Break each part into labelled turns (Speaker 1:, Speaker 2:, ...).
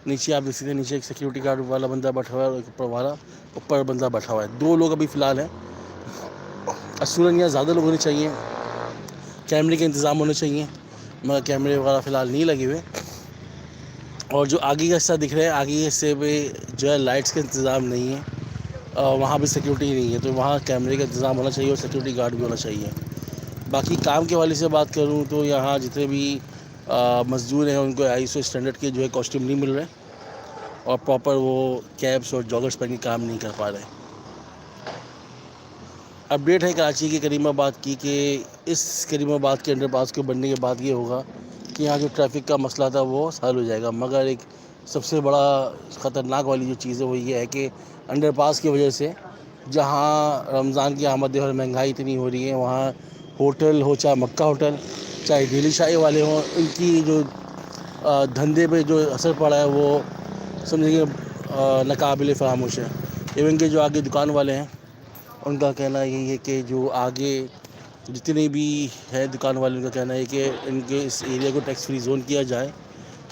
Speaker 1: نیچے آپ دیکھ سکتے ہیں، نیچے ایک سیکورٹی گارڈ والا بندہ بیٹھا ہوا ہے اور اوپر بندہ بیٹھا ہوا ہے. 2 لوگ ابھی فی الحال ہیں. اصولاً یہاں زیادہ لوگ ہونے چاہیے، کیمرے کے انتظام ہونے چاہیے، مگر کیمرے وغیرہ فی الحال نہیں لگے ہوئے. اور جو آگے کا حصہ دکھ رہا ہے، آگے کے حصے پہ جو ہے لائٹس کا انتظام نہیں ہے، وہاں بھی سیکورٹی نہیں ہے، تو وہاں کیمرے کا انتظام ہونا چاہیے اور سیکورٹی گارڈ بھی ہونا چاہیے. باقی کام کے حوالے سے بات کروں تو یہاں جتنے بھی مزدور ہیں ان کو ISO اسٹینڈرڈ کے جو ہے کاسٹیوم نہیں مل رہے، اور پراپر وہ کیپس اور جاگرس پہن کے کام نہیں کر پا رہے. اپڈیٹ ہے کراچی کے کریم آباد کی کہ اس کریم آباد کے انڈر پاس کے بننے کے بعد یہ ہوگا کہ یہاں جو ٹریفک کا مسئلہ تھا وہ حل ہو جائے گا. مگر ایک سب سے بڑا خطرناک والی جو چیز ہے وہ یہ ہے کہ انڈر پاس کی وجہ سے جہاں رمضان کی آمد اور مہنگائی اتنی ہو رہی ہے، وہاں ہوٹل ہو، چاہے مکہ ہوٹل، چاہے دہلی شاہی والے ہوں، ان کی جو دھندے پہ جو اثر پڑا ہے وہ سمجھیے ناقابل فراموش ہے. ایون کہ جو آگے دکان والے ہیں ان کا کہنا یہی ہے کہ جو آگے جتنے بھی ہے دکان والوں کا کہنا ہے کہ ان کے اس ایریا کو ٹیکس فری زون کیا جائے،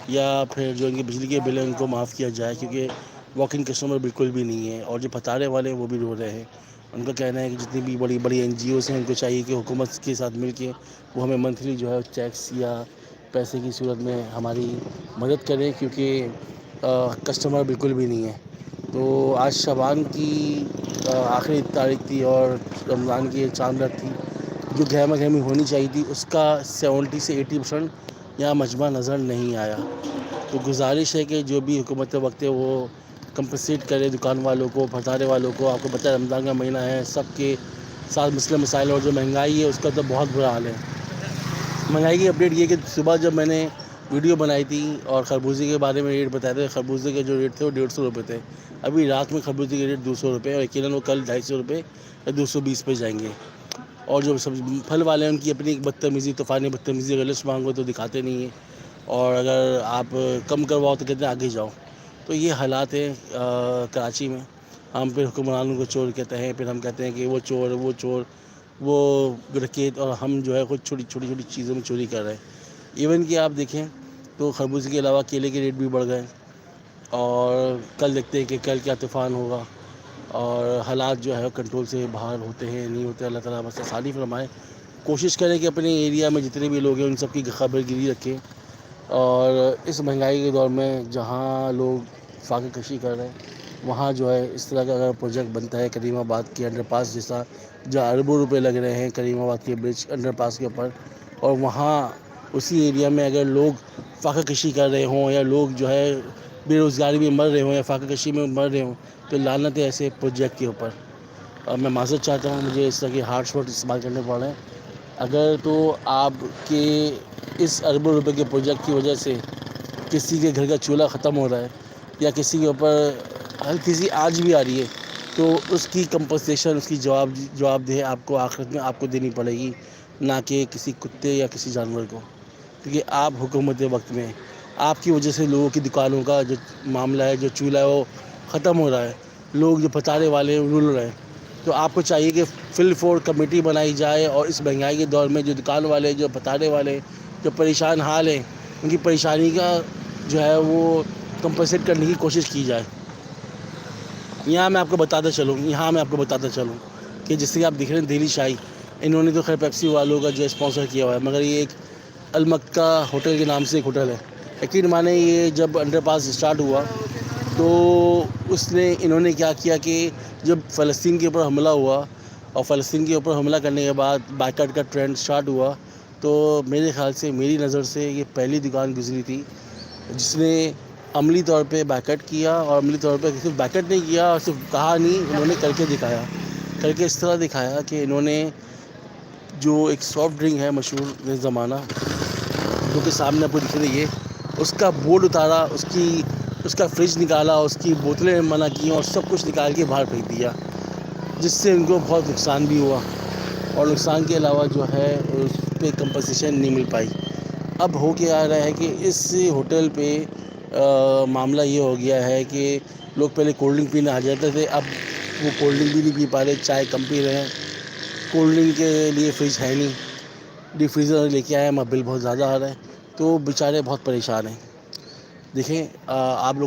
Speaker 1: یا پھر جو ان کے بجلی کے بل ہیں ان کو معاف کیا جائے، کیونکہ واکنگ کسٹمر بالکل بھی نہیں ہے. اور جو پتارے والے ہیں وہ بھی رو رہے ہیں. ان کا کہنا ہے کہ جتنی بھی بڑی بڑی NGOs ہیں ان کو چاہیے کہ حکومت کے ساتھ مل کے وہ ہمیں منتھلی جو ہے ٹیکس یا پیسے کی صورت میں ہماری مدد کریں، کیونکہ کسٹمر بالکل بھی نہیں ہے. تو آج شعبان کی آخری تاریخ تھی اور رمضان کی ایک چاند رات تھی. جو گہما گہمی ہونی چاہیے تھی اس کا 70 سے 80% یہاں مجمع نظر نہیں آیا. تو گزارش ہے کہ جو بھی حکومت وقت ہے وہ کمپنسیٹ کرے دکان والوں کو، بھٹارے والوں کو. آپ کو پتہ ہے رمضان کا مہینہ ہے، سب کے ساتھ مسئلے مسائل، اور جو مہنگائی ہے اس کا تو بہت برا حال ہے. مہنگائی کی اپڈیٹ یہ کہ صبح جب میں نے ویڈیو بنائی تھی اور خربوزے کے بارے میں ریٹ بتایا تھے، خربوزے کے جو ریٹ تھے وہ 150 روپے تھے. ابھی رات میں خربوزے کے ریٹ 200 روپے، اور یقیناً وہ کل 250 روپے یا 220 پہ جائیں گے. اور جو پھل والے ہیں ان کی اپنی بدتمیزی، طوفانی بدتمیزی، اگر لسٹ مانگو تو دکھاتے نہیں ہیں، اور اگر آپ کم کرواؤ تو کہتے ہیں آگے جاؤ. تو یہ حالات ہیں کراچی میں. ہم پھر حکمرانوں کو چور کہتے ہیں، پھر ہم کہتے ہیں کہ وہ چور، وہ چور، وہ ڈکیت، اور ہم جو ہے کچھ چھوٹی چھوٹی چیزوں میں چوری کر رہے ہیں. ایون کہ آپ دیکھیں تو خربوزے کے علاوہ کیلے کے ریٹ بھی بڑھ گئے. اور کل دیکھتے ہیں کہ کل کیا طوفان ہوگا، اور حالات جو ہے کنٹرول سے باہر ہوتے ہیں نہیں ہوتے. اللہ تعالیٰ بس آسانی فرمائے. کوشش کریں کہ اپنے ایریا میں جتنے بھی لوگ ہیں ان سب کی خبر گیری رکھیں. اور اس مہنگائی کے دور میں جہاں لوگ فاقہ کشی کر رہے ہیں، وہاں جو ہے اس طرح کا اگر پروجیکٹ بنتا ہے کریم آباد کے انڈر پاس جیسا، جہاں اربوں روپے لگ رہے ہیں کریم آباد کے برج انڈر پاس کے اوپر، اور وہاں اسی ایریا میں اگر لوگ فاقہ کشی کر رہے ہوں، یا لوگ جو ہے بے روزگاری میں مر رہے ہوں یا فاقہ کشی میں مر رہے ہوں، تو لعنت ہے ایسے پروجیکٹ کے اوپر. اور میں معذرت چاہتا ہوں مجھے اس طرح کے ہارش ورڈ استعمال کرنے پڑ رہے ہیں. اگر تو آپ کے اس اربوں روپے کے پروجیکٹ کی وجہ سے کسی کے گھر کا چولہا ختم ہو رہا ہے، یا کسی کے اوپر ہلکی سی آنچ بھی آ رہی ہے، تو اس کی کمپنسیشن، اس کی جواب دہ آپ کو آخرت میں آپ کو دینی پڑے گی، نہ کہ کسی کتے یا کسی جانور کو. کیونکہ آپ حکومت وقت میں آپ کی وجہ سے لوگوں کی دکانوں کا جو معاملہ ہے، جو چولہا ہے وہ ختم ہو رہا ہے. لوگ جو پتارے والے ہیں رول رہے ہیں. تو آپ کو چاہیے کہ فل فور کمیٹی بنائی جائے، اور اس مہنگائی کے دور میں جو دکان والے، جو پتارے والے، جو پریشان حال ہیں، ان کی پریشانی کا جو ہے وہ کمپنسیٹ کرنے کی کوشش کی جائے. یہاں میں آپ کو بتاتا چلوں کہ جس سے آپ دیکھ رہے ہیں دہلی شاہی، انہوں نے تو خیر پیپسی والوں کا جو اسپانسر کیا ہوا ہے، مگر یہ ایک المکہ ہوٹل کے نام سے ایک ہوٹل ہے. یقین مانیں یہ جب انڈر پاس اسٹارٹ ہوا تو انہوں نے کیا کیا کہ جب فلسطین کے اوپر حملہ ہوا، اور فلسطین کے اوپر حملہ کرنے کے بعد بائیکاٹ کا ٹرینڈ سٹارٹ ہوا، تو میرے خیال سے، میری نظر سے یہ پہلی دکان گزری تھی جس نے عملی طور پہ بائیکاٹ کیا. اور عملی طور پہ صرف بائیکاٹ نہیں کیا، اور صرف کہا نہیں، انہوں نے کر کے دکھایا. کر کے اس طرح دکھایا کہ انہوں نے جو ایک سافٹ ڈرنک ہے مشہور زمانہ، جو کہ سامنے آپ کو دکھ رہی ہے، اس کا بورڈ اتارا، اس کا فریج نکالا، اس کی بوتلیں منع کیں، اور سب کچھ نکال کے باہر پھینک دیا، جس سے ان کو بہت نقصان بھی ہوا. اور نقصان کے علاوہ جو ہے اس پہ کمپنسیشن نہیں مل پائی. اب ہو کے آ رہا ہے کہ اس ہوٹل پہ معاملہ یہ ہو گیا ہے کہ لوگ پہلے کولڈ ڈرنک پینے آ جاتے تھے، اب وہ کولڈ ڈرنک بھی نہیں پی پا رہے، چائے کم پی رہے ہیں. کولڈ ڈرنک کے لیے فریج ہے نہیں، ڈیپ فریزر لے کے آئے ہیں، مگر بل بہت زیادہ آ رہا ہے. تو بیچارے بہت پریشان ہیں. دیکھیں آپ لوگ